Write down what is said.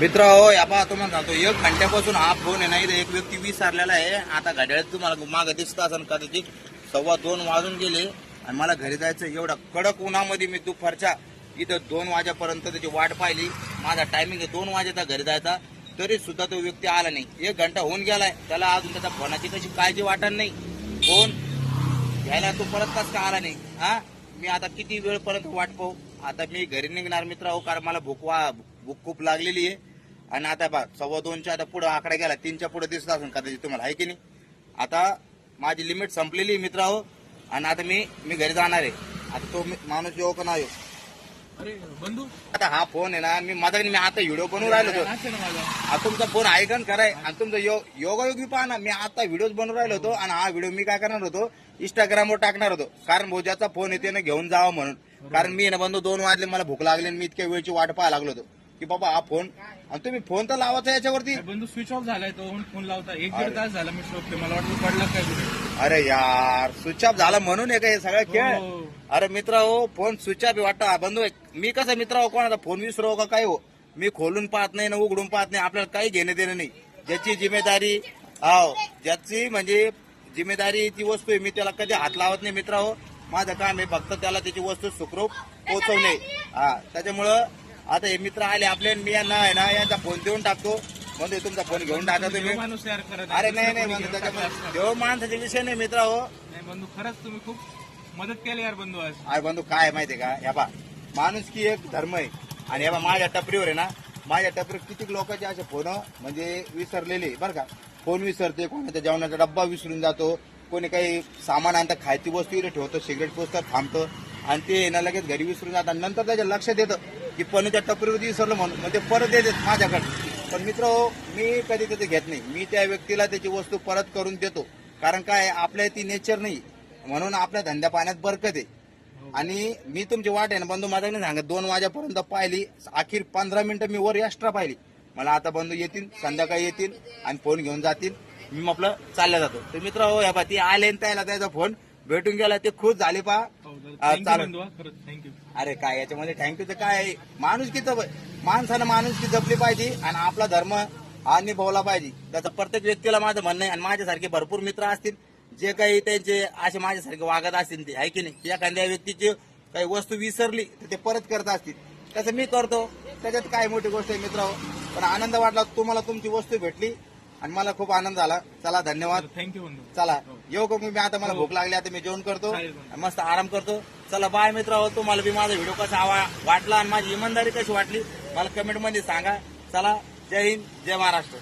मित्र हो या पहा तुम्हाला सांगतो 1 घंट्यापासून हा फोन आहे नाही एक व्यक्ती विसरलेला आहे. आता घड्याळात तुम्हाला मागं दिसत असेल कदाचित 2:15 वाजून गेले आणि मला घरी जायचं. एवढा कडक उन्हामध्ये मी दुपारच्या इथं 2 वाजेपर्यंत त्याची वाट पाहिली. माझा टायमिंग आहे 2 वाजेचा घरी जायचा, तरी सुद्धा तो व्यक्ती आला नाही. 1 घंटा होऊन गेलाय, त्याला अजून त्याच्या फोनाची कशी काळजी वाटत नाही. फोन घ्यायला तो परत कस का आला नाही. हा मी आता किती वेळपर्यंत वाट पाहू. आता मी घरी निघणार मित्र हो, कारण मला भूक खूप लागलेली आहे. आणि आता बा 2:15च्या आता पुढे आकडा गेला, 3च्या पुढे दिसत असून कदाचित तुम्हाला आहे की नाही. आता माझी लिमिट संपलेली मित्र हो, आणि आता मी घरी जाणार आहे. आता तो माणूस येऊ का नाही. अरे बंधू, आता हा फोन आहे ना, मी आता व्हिडिओ बनवून राहिलो होतो. आता तुमचा फोन ऐकन कराय आणि तुमचं योगायोगी पहा ना. मी आता व्हिडिओज बनवून राहिलो होतो आणि हा व्हिडिओ मी काय करणार होतो, इंस्टाग्रामवर टाकणार होतो. कारण भाऊ ज्याचा फोन येते ना घेऊन जावं म्हणून. कारण मी ना बंधू 2 वाजले, मला भूक लागली आणि मी इतक्या वेळची वाट पाहायला लागलो होतो की बाबा हा फोन. आणि तुम्ही फोन तर लावायचा याच्यावरती. बंधू स्विच ऑफ झालाय तो, फोन लावता 1-1.5 तास झाला मी शोधते. मला वाटलं पडला काय कुठे. अरे यार स्विच ऑफ झाला म्हणून आहे का हे सगळं खेळ. हो. अरे मित्र हो, फोन स्विच ऑफ वाटतं बंधू. मी कसं मित्र हो, कोणाचा फोन विसरू का काय हो, मी खोलून पाहत नाही ना उघडून पाहत नाही. आपल्याला काही घेणं देणं नाही. ज्याची जिम्मेदारी ज्याची म्हणजे जिम्मेदारी ती वस्तू आहे, मी त्याला कधी हात लावत नाही मित्र हो. माझं काम आहे फक्त त्याला त्याची वस्तू सुखरूप पोहोचवणे. त्याच्यामुळं आता हे मित्र आले आपले, मी यांना आहे ना यांचा फोन देऊन टाकतो. म्हणजे तुमचा फोन घेऊन टाका तुम्ही. माणूस तयार करत अरे नाही बंधू, त्याच्यामध्ये देव माणसाचा विषय नाही मित्र हो. नाही बंधू, खरंच तुम्ही खूप मदत केली यार बंधू आज. अरे बंधू काय माहितीये का, या बा माणूस की एक धर्म आहे. आणि या बा माझ्या टपरीवर आहे ना, माझ्या टपरीवर किती लोकांचे असे फोन म्हणजे विसरलेले बरं का. फोन विसरते, कोणाच्या जेवणाचा डब्बा विसरून जातो, कोणी काही सामान आणतं, खायची वस्तू इथे ठेवतो, सिगरेट पोचतात थांबतं आणि ते ना लगेच घरी विसरून जातात. नंतर त्याच्या लक्षात येतं की पणूच्या टपरीवरती विसरलं म्हणून, मग ते परत येतात माझ्याकडे. पण मित्र हो, मी कधी तिथे घेत नाही. मी त्या व्यक्तीला त्याची वस्तू परत करून देतो. कारण काय आपल्या ती नेचर नाही, म्हणून आपल्या धंद्या पाण्यात बरकत आहे. आणि मी तुमची वाट आहे ना बंधू, माझा नाही सांगत 2 वाजेपर्यंत पाहिली, अखेर 15 मिनिटं मी वर एक्स्ट्रा पाहिली. मला आता बंधू येतील, संध्याकाळी येतील आणि फोन घेऊन जातील. मी आपलं चालल्या जातो. तर मित्र हो या बा ती आले त्याला त्याचा फोन भेटून गेला, ते खुश झाले पहा. बंधू खरंच थँक्यू. अरे काय याच्यामध्ये थँक्यूचं काय आहे. माणुसकीचं माणसानं माणुसकी जपली पाहिजे आणि आपला धर्म हा निभावला पाहिजे. त्याचं प्रत्येक व्यक्तीला माझं म्हणणं आहे. आणि माझ्यासारखे भरपूर मित्र असतील जे काही त्यांचे असे माझ्यासारखे वागत असतील, ते आहे की नाही. एखाद्या व्यक्तीची काही वस्तू विसरली तर ते परत करत असतील, तसं मी करतो. त्याच्यात काय मोठी गोष्ट आहे मित्र. पण आनंद वाटला तुम्हाला तुमची वस्तू भेटली आणि मला खूप आनंद झाला. चला धन्यवाद. थँक्यू बंधू. चला येऊ का मी आता, मला भूक लागली, आता मी जेवण करतो, चालेल बंधू. मस्त आराम करतो. चला बाय मित्र. तुम्हाला बी माझा व्हिडिओ कसा वाटला आणि माझी इमानदारी कशी वाटली मला कमेंट मध्ये सांगा. चला जय हिंद, जय महाराष्ट्र.